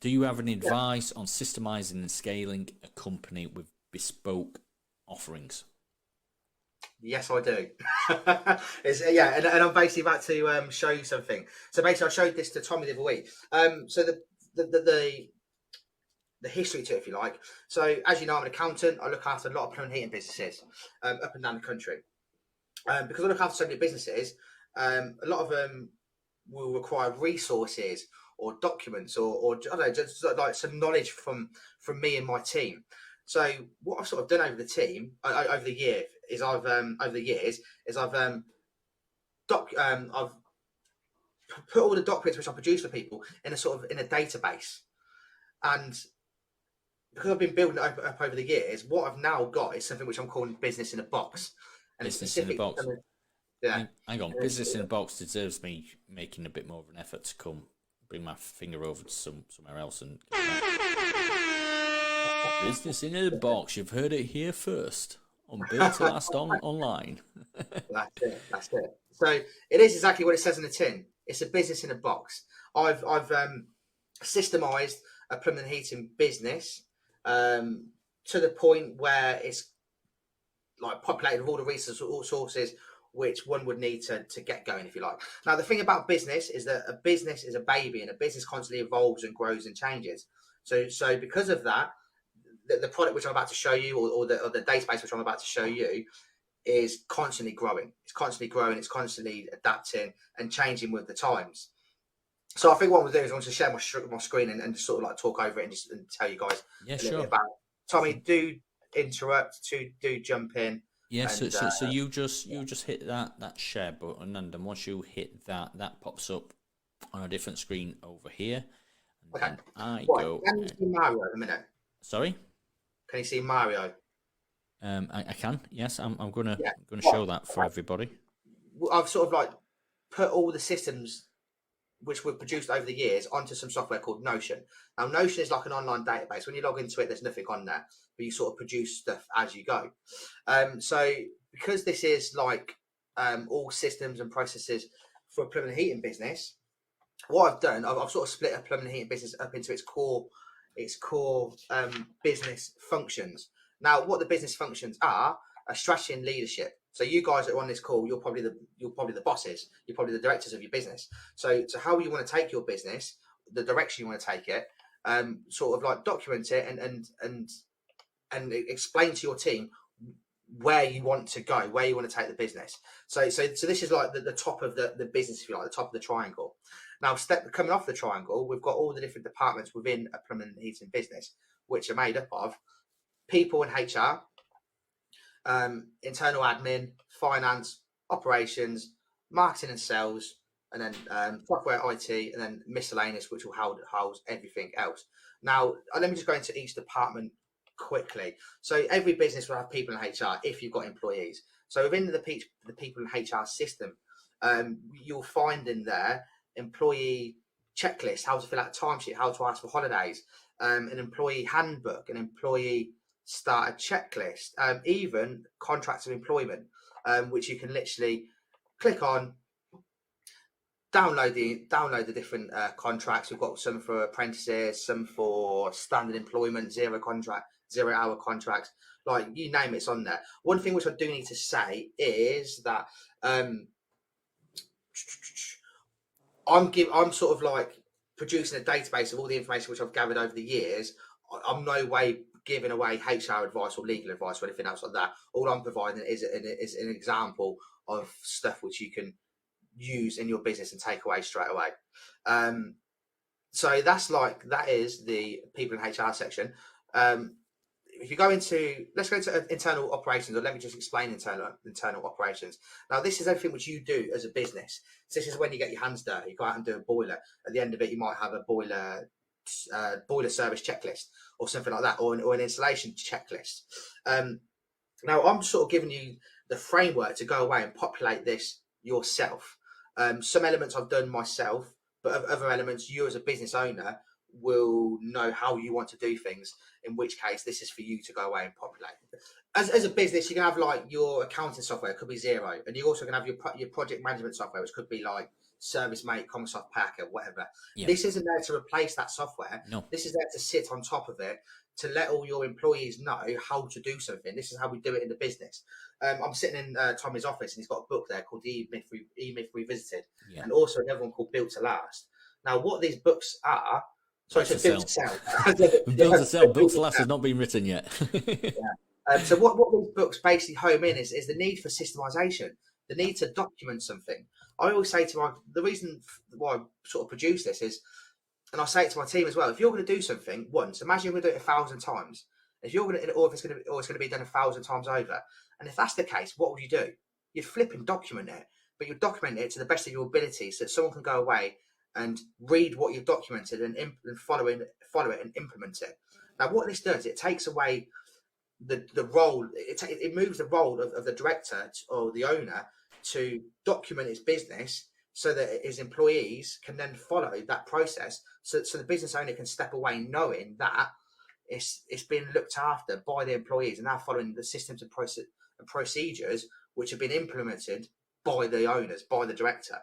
Do you have any advice on systemizing and scaling a company with bespoke offerings? Yes, I do. And I'm basically about to show you something. So basically, I showed this to Tommy the other week. So the history to it, if you like. So as you know, I'm an accountant. I look after a lot of plumbing and heating businesses up and down the country. Because I look after so many businesses, a lot of them will require resources or documents or I don't know, just like some knowledge from me and my team. So what I've sort of done over the year is I've put all the documents which I produce for people in a sort of in a database. And because I've been building it up over the years, what I've now got is something which I'm calling business in a box, and it's Business in a specific. box. Yeah, Hang on. Business in a box deserves me making a bit more of an effort to come bring my finger over to somewhere else and get that. Business in a box. You've heard it here first on Built to Last online. that's it. That's it. So it is exactly what it says in the tin. It's a business in a box. I've systemised a plumbing and heating business to the point where it's like populated with all the resources which one would need to get going, if you like. Now, the thing about business is that a business is a baby, and a business constantly evolves and grows and changes. So because of that, the product which I'm about to show you, or the database which I'm about to show you, is constantly growing. It's constantly growing. It's constantly adapting and changing with the times. So I think what I'm going to do is I want to share my screen and just sort of like talk over it and tell you guys Yeah, a little sure. bit about it. Tommy, do interrupt, do jump in. Yeah, And so you just hit that share button, and then once you hit that, that pops up on a different screen over here, and okay, then I right. go. Can you see Mario in a minute? Sorry, Can you see Mario? I can. Yes, I'm gonna Yeah. show Right. that for everybody. I've sort of like put all the systems which we've produced over the years onto some software called Notion. Now, Notion is like an online database. When you log into it, there's nothing on there, but you sort of produce stuff as you go. So because this is like all systems and processes for a plumbing and heating business, what I've done, I've sort of split a plumbing and heating business up into its core business functions. Now, what the business functions are strategy and leadership. So you guys that are on this call, you're probably the bosses, you're probably the directors of your business. So how you want to take your business, the direction you want to take it, sort of like document it and explain to your team where you want to go, where you want to take the business. So this is like the top of the business, if you like, the top of the triangle. Now, coming off the triangle, we've got all the different departments within a plumbing and heating business, which are made up of people and HR, internal admin, finance, operations, marketing and sales, and then software IT, and then miscellaneous, which will house everything else. Now, let me just go into each department quickly. So every business will have people in HR if you've got employees. So within the people in HR system, you'll find in there employee checklist, how to fill out a timesheet, how to ask for holidays, an employee handbook, an employee starter checklist, even contracts of employment, which you can literally click on, download the different contracts. We've got some for apprentices, some for standard employment, zero hour contracts, like you name it's on there. One thing which I do need to say is that I'm sort of like producing a database of all the information which I've gathered over the years. I'm no way giving away HR advice or legal advice or anything else like that. All I'm providing is an example of stuff which you can use in your business and take away straight away. So that is the people in HR section. If you go into, let's go into internal operations, or let me just explain internal operations. Now, this is everything which you do as a business. So this is when you get your hands dirty. You go out and do a boiler. At the end of it, you might have a boiler service checklist or something like that, or an installation checklist. Now, I'm sort of giving you the framework to go away and populate this yourself. Some elements I've done myself, but other elements you as a business owner will know how you want to do things, in which case this is for you to go away and populate. As a business, you can have like your accounting software, it could be Zero, and you also can have your project management software, which could be like Service Mate, Comsoft Packer, whatever. Yeah. This isn't there to replace that software. No. This is there to sit on top of it, to let all your employees know how to do something. This is how we do it in the business. I'm sitting in Tommy's office, and he's got a book there called The E-Myth Revisited, Yeah. and also another one called Built to Last. Now, what these books are, sorry, Built so to Built to Sell. Built to Sell. Built to Last has not been written yet. So what these books basically home in is the need for systemization, the need to document something. I always say the reason why I sort of produce this is, and I say it to my team as well, if you're going to do something once, imagine you're going to do it 1,000 times. If you're going to, or if it's going to be done 1,000 times over, and if that's the case, what would you do? You'd flip and document it, but you document it to the best of your ability, so that someone can go away and read what you've documented and follow it and implement it. Now, what this does, it takes away the role. It moves the role of the director or the owner to document his business, so that his employees can then follow that process. So the business owner can step away knowing that it's been looked after by the employees, and they're following the systems and procedures which have been implemented by the owners, by the director.